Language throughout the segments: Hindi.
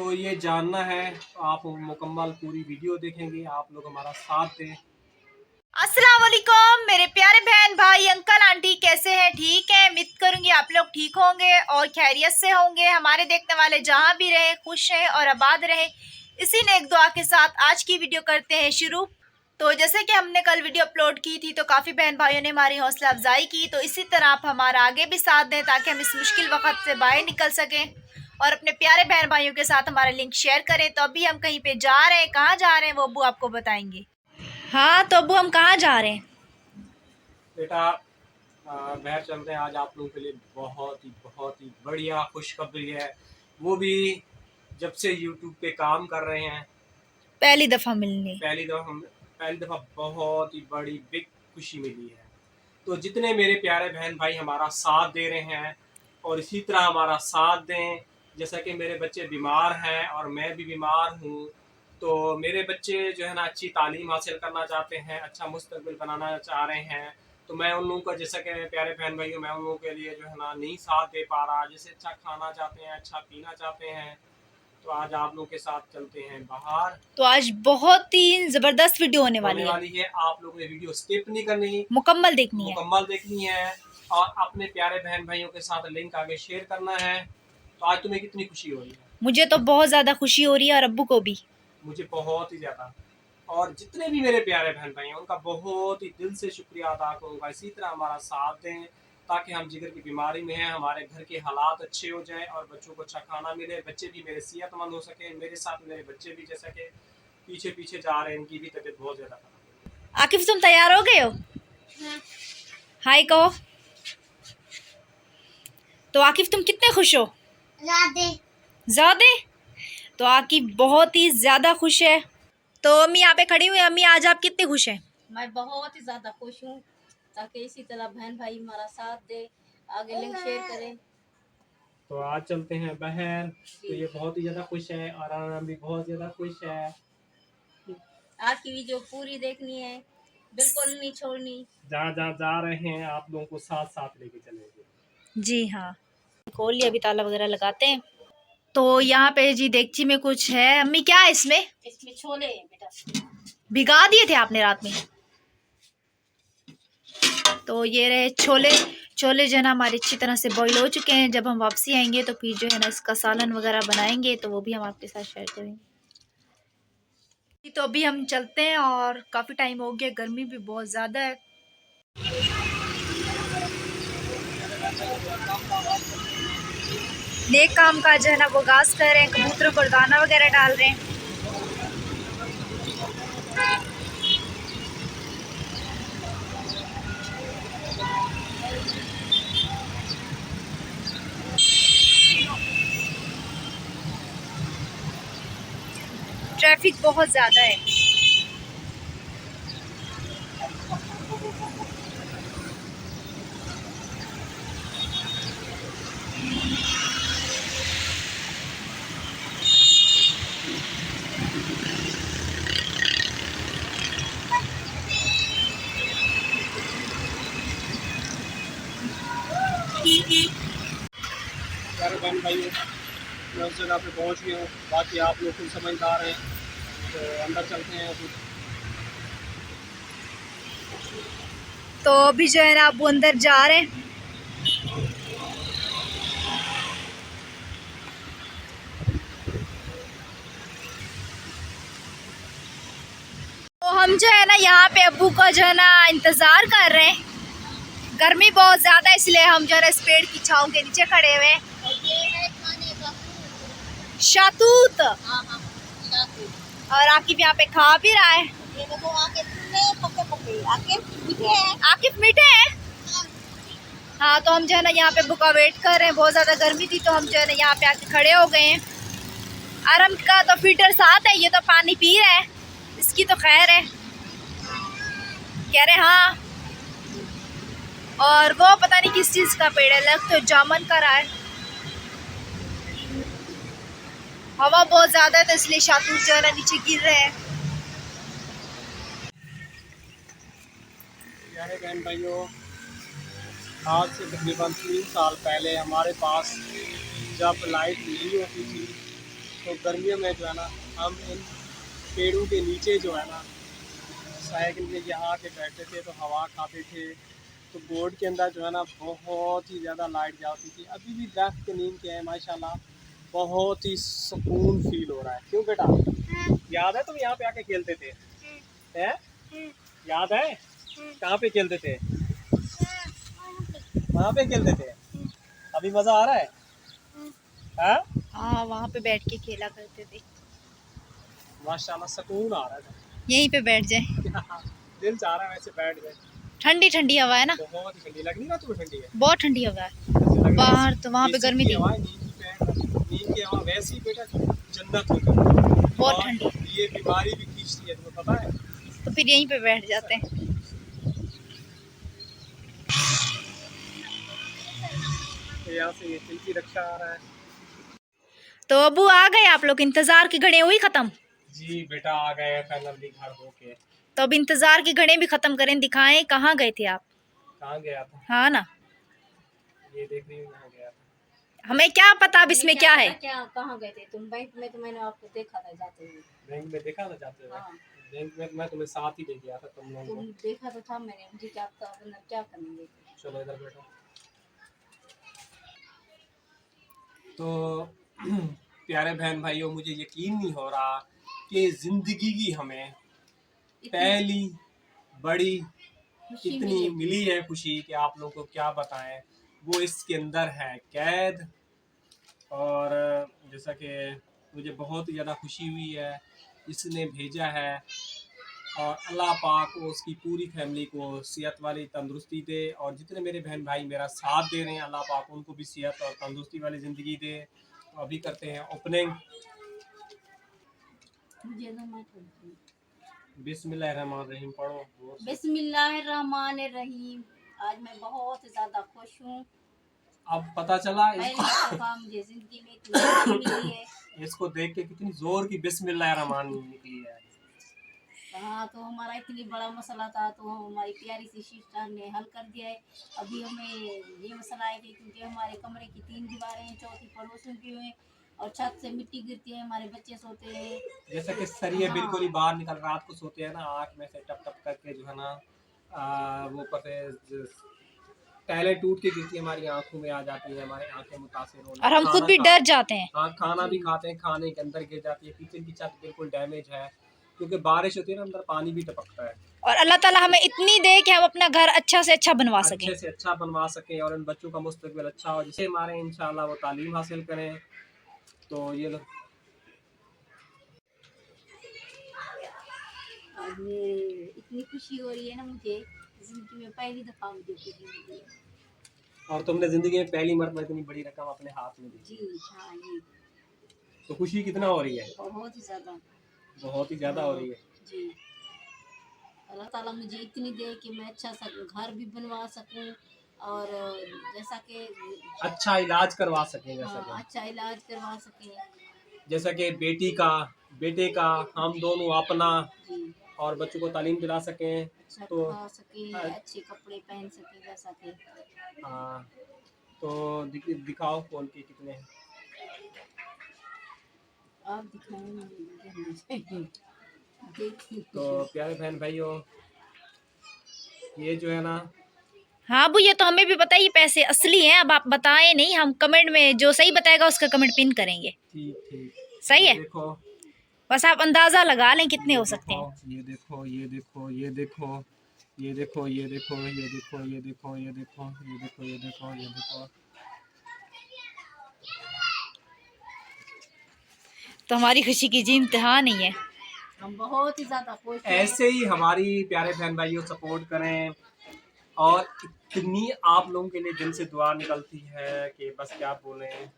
तो ये जानना है तो आप मुकम्मल पूरी वीडियो देखेंगे, आप लोग हमारा साथ दें। अस्सलाम वालेकुम मेरे प्यारे बहन भाई अंकल आंटी, कैसे हैं? ठीक है, उम्मीद करूंगी आप लोग ठीक होंगे और खैरियत से होंगे। हमारे देखने वाले जहां भी रहे खुश हैं और आबाद रहे, इसी नेक दुआ के साथ आज की वीडियो करते हैं शुरू। तो जैसे कि हमने कल वीडियो अपलोड की थी तो काफ़ी बहन भाइयों ने हमारी हौसला अफजाई की, तो इसी तरह आप हमारा आगे भी साथ दें ताकि हम इस मुश्किल वक्त से बाहर निकल सकें और अपने प्यारे बहन भाइयों के साथ हमारा लिंक शेयर करें। तो अभी हम कहीं पे जा रहे हैं, कहाँ जा रहे हैं वो अब्बू आपको बताएंगे। हाँ तो अब्बू हम कहाँ जा रहे हैं? बेटा बाहर चलते हैं। आज आप लोगों के लिए बहुत ही बढ़िया खुशखबरी है, वो भी जब से यूट्यूब पे काम कर रहे हैं पहली दफा मिलने। पहली दफ़ा बहुत ही बड़ी बिग खुशी मिली है। तो जितने मेरे प्यारे बहन भाई हमारा साथ दे रहे हैं और इसी तरह हमारा साथ दें। जैसा कि मेरे बच्चे बीमार हैं और मैं भी बीमार हूँ, तो मेरे बच्चे जो है ना अच्छी तालीम हासिल करना चाहते हैं, अच्छा मुस्तकबिल बनाना चाह रहे हैं। तो मैं उन लोगों का, जैसा कि प्यारे बहन भाइयों, मैं उन लोगों के लिए जो है ना नहीं साथ दे पा रहा। जैसे अच्छा खाना चाहते हैं, अच्छा पीना चाहते हैं, तो आज आप लोगों के साथ चलते हैं बाहर। तो आज बहुत ही जबरदस्त वीडियो होने वाली है। आप लोगों ने वीडियो स्किप नहीं करनी, मुकम्मल देखनी है और अपने प्यारे बहन भाइयों के साथ लिंक आगे शेयर करना है। तो आज तुम्हें कितनी खुशी हो रही है? मुझे तो बहुत ज्यादा खुशी हो रही है और अब्बू को भी। मुझे बहुत ही ज्यादा। और जितने भी मेरे प्यारे बहन भाई हैं उनका बहुत ही दिल से शुक्रिया अदा करूँगा। इसी तरह हमारा साथ दें ताकि हम जिगर की बीमारी में हैं, हमारे घर के हालात अच्छे हो जाए और बच्चों को अच्छा खाना मिले, बच्चे भी मेरे सेहतमंद हो सके। मेरे साथ मेरे बच्चे भी जैसा कि पीछे पीछे जा रहे हैं, इनकी भी तबीयत बहुत ज़्यादा खराब है। आकिफ तुम तैयार हो गए हो? हाय कहो। तो आकिफ तुम कितने खुश हो? ज्यादा। तो आकिफ बहुत ही ज्यादा खुश है। तो अम्मी यहाँ पे खड़ी हुई। अम्मी आज आप कितने खुश हैं? मैं बहुत ही ज़्यादा खुश हूँ, ताकि इसी तरह बहन भाई हमारा साथ दे, आगे लिंक शेयर करें। तो आज चलते हैं बाहर। तो ये बहुत ही ज़्यादा खुश है और आराम भी बहुत ज़्यादा खुश है। आज की वीडियो पूरी देखनी है, बिल्कुल नहीं छोड़नी। जहाँ जहाँ जा रहे हैं आप लोगों को साथ साथ लेके चलेंगे। जी हाँ, खोल लिया, अभी ताला वगैरह लगाते हैं। तो यहाँ पे जी देगची में कुछ है। अम्मी क्या है इसमें? इसमें छोले हैं बेटा। भिगा दिए थे आपने रात में? तो ये रहे छोले। छोले जो है ना हमारे अच्छी तरह से बॉईल हो चुके हैं। जब हम वापसी आएंगे तो फिर जो है ना इसका सालन वगैरह बनाएंगे, तो वो भी हम आपके साथ शेयर करेंगे। तो अभी हम चलते हैं और काफ़ी टाइम हो गया, गर्मी भी बहुत ज़्यादा है। नेक काम का जो है ना वो आगाज़ कर रहे हैं, कबूतरों को दाना वगैरह डाल रहे हैं। ट्रैफिक बहुत ज़्यादा है। प्यारे बहन भाइयों, मैं उस जगह पे पहुंच गया हूँ। बाकी आप लोग खुद समझदार हैं, तो अंदर चलते हैं कुछ। तो अभी जो है ना अब वो अंदर जा रहे हैं। तो हम जो है ना यहाँ पे अब्बू का जो है ना इंतज़ार कर रहे हैं। गर्मी बहुत ज़्यादा है, इसलिए हम जो है ना इस पेड़ की छाँव के नीचे खड़े हुए हैं। शातूत। और आकिफ यहाँ पे खा भी रहा है। आकिफ मीठे हैं। हाँ तो हम जो है ना यहाँ पे अब्बू का वेट कर रहे हैं। बहुत ज़्यादा गर्मी थी तो हम जो है ना यहाँ पे आके खड़े हो गए हैं। आराम का तो फिल्टर साथ है, ये तो पानी पी रहा है, इसकी तो खैर है। कह रहे हाँ। और वो पता नहीं किस चीज़ का पेड़ है, लग तो जामुन का रहा है। हवा बहुत ज़्यादा है तो इसलिए शातूत जो है ना नीचे गिर रहे हैं। प्यारे बहन भाइयों, आज से तकरीबन 3 साल पहले हमारे पास जब लाइट नहीं होती थी तो गर्मियों में जो है ना हम इन पेड़ों के नीचे जो है ना साइकिल में यहाँ आके बैठते थे तो हवा खाते थे। तो बोर्ड के अंदर जो है ना बहुत ही ज़्यादा लाइट जाती थी। अभी भी दरख्त के नीम के हैं माशाल्लाह, बहुत ही सुकून फील हो रहा है। क्यों बेटा, याद है तुम यहाँ पे आके खेलते थे? हैं? याद है? कहाँ पे खेलते थे? वहाँ पे खेलते थे। अभी मज़ा आ रहा है? हाँ, हाँ, वहाँ पे बैठ के खेला करते थे। माशाल्लाह सुकून आ रहा है। यहीं पे बैठ जाए, दिल चाह रहा है वैसे बैठ जाए। ठंडी ठंडी हवा है ना, बहुत ही ठंडी लग नहीं रहा तुम्हें? ठंडी है बहुत ठंडी हवा है। ऐसे लग रहा है बाहर तो वहाँ पे एसी गर्मी की थी, हवा है, नींद की हवा वैसे ही बेटा जन्नत होगी। बहुत और ठंडी। ये बीमारी भी खींचती है, तुम्हें पता है? तो फिर यहीं पे बैठ जाते हैं। तो यहाँ से ये तिल की रक्षा आ रहा है। तो अबू आ गए आप लोग, इंतजार की घड़ी हुई खत्म? जी बेटा आ गए फाइनली घर होके। तो अब इंतजार की घड़ी भी खत्म करें, दिखाएं कहाँ गए थे आप? कहाँ गया था? हाँ ना, ये देख रही हूँ कहाँ गया था। हमें क्या पता अब इसमें क्या है। क्या कहाँ गए थे तुम? बैंक में तो मैंने आपको देखा था जाते हुए। बैंक में देखा ना जाते हुए? हाँ, बैंक में मैं तुम्हें साथ ही ले गया था तुम लोगों तुम को। देखा तो था मैंने, मुझे क्या पता वरना क्या करेंगे। चलो इधर बैठो। तो प्यारे बहन भाइयों, मुझे यकीन नहीं हो रहा कि जिंदगी की हमें पहली बड़ी खुशी इतनी मिली है खुशी कि आप लोगों को क्या बताएं। वो इसके अंदर है कैद। और जैसा कि मुझे बहुत ही ज़्यादा खुशी हुई है, इसने भेजा है। और अल्लाह पाक को उसकी पूरी फैमिली को सेहत वाली तंदुरुस्ती दे। और जितने मेरे बहन भाई मेरा साथ दे रहे हैं, अल्लाह पाक उनको भी सेहत और तंदुरुस्ती वाली ज़िंदगी दे। तो अभी करते हैं ओपनिंग। मुझे तो मत बोलो। बिस्मिल्लाहिर्रहमानिर्रहीम पढ़ो। बिस्मिल्लाहिर्रहमानिर्रहीम। आज मैं बहुत ज़्यादा खुश हूँ। अब पता चला पहली दफा मुझे जिंदगी में इतनी खुशी मिली है। इसको देख के कितनी जोर की बिस्मिल्लाहिर्रहमान निकली है। हाँ, तो हमारा इतनी बड़ा मसला था तो हमारी प्यारी सी सिस्टर ने हल कर दिया है। अभी हमें ये मसला है कि क्योंकि हमारे कमरे की 3 दीवारें हैं, चौथी पड़ोसियों की हुई और छत से मिट्टी गिरती है, हमारे बच्चे सोते हैं। जैसा कि सरिये हाँ। बिल्कुल ही बाहर निकल रात को सोते हैं ना, आँख में से टप टप करके जो है ना वो पते टाइलें टूट के गिरती है, हमारी आंखों में आ जाती है, हमारी आंखें मुतासिर होने। और हम खुद भी डर जाते हैं। हाँ, खाना भी खाते हैं, खाने के अंदर गिर जाती है। किचन की छत बिल्कुल डैमेज है क्योंकि बारिश होती है ना, अंदर पानी भी टपकता है। और अल्लाह ताला हमें इतनी दे कि हम अपना घर अच्छा से अच्छा बनवा सकें। अच्छे से अच्छा बनवा सकें और इन बच्चों का मुस्तकबिल अच्छा हो, जिसे हमारे इंशाल्लाह वो तालीम हासिल करें। तो ये लो। आज ये इतनी खुशी हो रही है ना मुझे, जिंदगी में पहली दफा मुझे खुशी मिली है। और तुमने जिंदगी में पहली मरतबा इतनी बड़ी रकम अपने हाथ में दी, जी हाँ, ये तो खुशी कितना हो रही है? बहुत ही ज़्यादा। बहुत ही ज़्यादा हो रही है। जी, अल्लाह ताला मुझे इतनी दे कि मैं अच्छा सा घर भी बनवा सकूं और जैसा कि अच्छा इलाज करवा सकें, अच्छा इलाज करवा सकें। जैसा कि बेटे का हम दोनों अपना जी, और बच्चों को तालीम दिला सकें। अच्छा तो खा सकें, अच्छे कपड़े पहन सकें, जैसा कि हाँ, तो दिखाओ कौन के कितने हैं। आप दिखाएं। देखिए तो प्यारे बहन भाइयों, ये जो है ना, हाँ अबू, ये तो हमें भी पता है, ये पैसे असली हैं। अब आप बताएं नहीं, हम कमेंट में जो सही बताएगा उसका कमेंट पिन करेंगे। ठीक ठीक सही है, देखो, बस आप अंदाजा लगा लें कितने हो सकते हैं। ये देखो ये देखो ये देखो ये देखो ये देखो ये देखो ये देखो ये देखो ये देखो ये देखो ये देखो। तो हमारी खुशी की जी इम्तिहान नहीं है। हम बहुत ही ज़्यादा खुश हैं। ऐसे ही हमारी प्यारे बहन भाइयों सपोर्ट करें। और इतनी आप लोगों के लिए दिल से दुआ निकलती है कि बस क्या बोलें,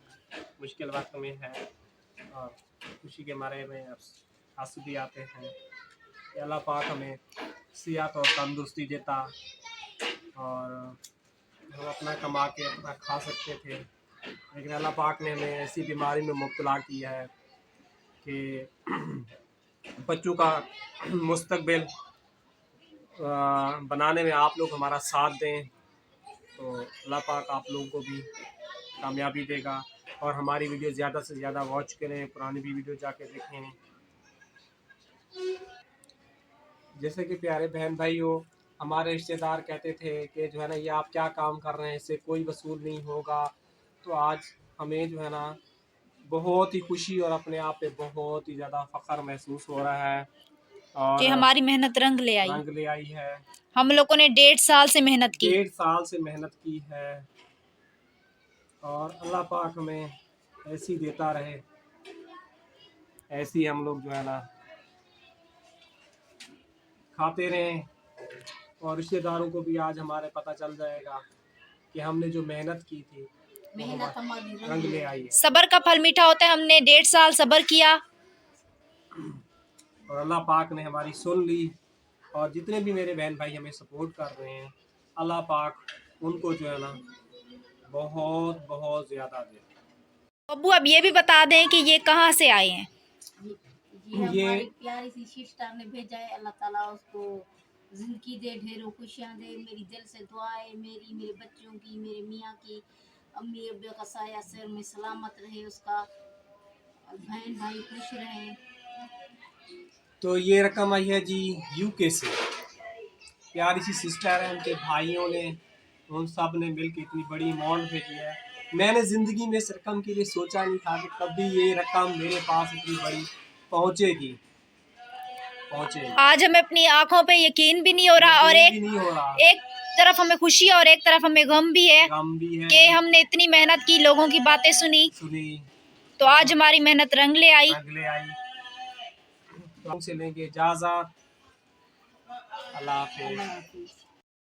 मुश्किल वक्त में है और खुशी के मारे में आंसू भी आते हैं। अल्लाह पाक हमें सेहत और तंदुरुस्ती देता और हम अपना कमा के अपना खा सकते थे, लेकिन अल्लाह पाक ने हमें ऐसी बीमारी में मुब्तला किया है कि बच्चों का मुस्तकबिल बनाने में आप लोग हमारा साथ दें। तो अल्लाह पाक आप लोगों को भी कामयाबी देगा। और हमारी वीडियो ज़्यादा से ज़्यादा वॉच करें, पुरानी भी वीडियो जाके देखें। जैसे कि प्यारे बहन भाई हो, हमारे रिश्तेदार कहते थे कि जो है ना, ये आप क्या काम कर रहे हैं, इससे कोई वसूल नहीं होगा। तो आज हमें जो है ना बहुत ही खुशी और अपने आप पे बहुत ही ज़्यादा फ़ख्र महसूस हो रहा है कि और हमारी मेहनत रंग ले आई। रंग ले आई है। हम लोगों ने 1.5 साल से मेहनत की। 1.5 साल से मेहनत की है और अल्लाह पाक हमें ऐसी देता रहे, ऐसी हम लोग जो है ना खाते रहें और रिश्तेदारों को भी आज हमारे पता चल जाएगा कि हमने जो मेहनत की थी वो मेहनत हमारी रंग ले आई है। सब्र का फल मीठा होता है। हमने 1.5 साल सब्र किया और अल्लाह पाक ने हमारी सुन ली। और जितने भी मेरे बहन भाई हमें सपोर्ट कर रहे हैं, अल्लाह पाक उनको जो है ना बहुत बहुत ज़्यादा दे। अब्बू, अब ये भी बता दें कि ये कहाँ से आए हैं। ये हमारी प्यारी सी सिस्टर ने भेजा है। अल्लाह ताला उसको जिंदगी दे, ढेरों खुशियाँ दे। मेरी दिल से दुआ है, मेरी, मेरे बच्चों की, मेरे मियाँ की, अम्मी अब्बा का साया सर में सलामत रहे उसका, और बहन भाई खुश रहें। तो ये रकम आई है जी यूके से। प्यारी सी सिस्टर है, उनके भाइयों ने, उन सब ने मिलकर इतनी बड़ी अमाउंट भेजी है। मैंने ज़िंदगी में इस रकम के लिए सोचा नहीं था कि कभी ये रकम मेरे पास इतनी बड़ी पहुँचेगी। आज हमें अपनी आंखों पे यकीन भी नहीं हो रहा और एक तरफ हमें खुशी और एक तरफ हमें गम भी है कि हमने इतनी मेहनत की, लोगों की बातें सुनी तो आज हमारी मेहनत रंग ले आई। तो हमसे लेंगे इजाज़त। अल्लाह हाफ़िज़।